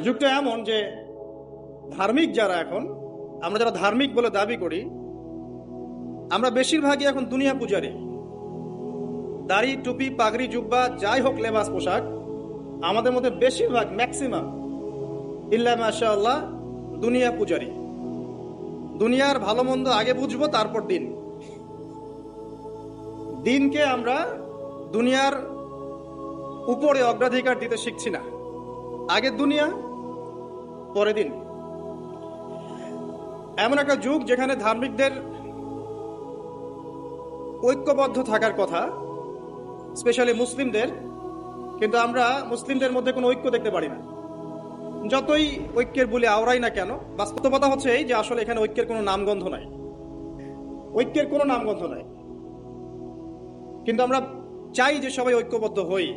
যুগটা এমন যে ধার্মিক যারা এখন, আমরা যারা ধার্মিক বলে দাবি করি, আমরা বেশিরভাগই এখন দুনিয়া পূজারী। দাড়ি, টুপি, পাগড়ি, জুব্বা, যাই হোক লেবাস পোশাক, আমাদের মধ্যে বেশিরভাগ ম্যাক্সিমাম ইল্লা মাশাআল্লাহ দুনিয়া পূজারী। দুনিয়ার ভালো মন্দ আগে বুঝবো, তারপর দিনকে আমরা দুনিয়ার উপরে অগ্রাধিকার দিতে শিখছি না। আগে দুনিয়া, পরে দিন। এমন একটা যুগ যেখানে ধার্মিকদের ঐক্যবদ্ধ থাকার কথা, স্পেশালি মুসলিমদের, কিন্তু আমরা মুসলিমদের মধ্যে কোনো ঐক্য দেখতে পারি না। যতই ঐক্যের বলে আওড়াই না কেন, বাস্তবতা হচ্ছে এই যে আসলে এখানে ঐক্যের কোনো নামগন্ধ নাই। ঐক্যের কোনো নামগন্ধ নাই, কিন্তু আমরা চাই যে সবাই ঐক্যবদ্ধ হই।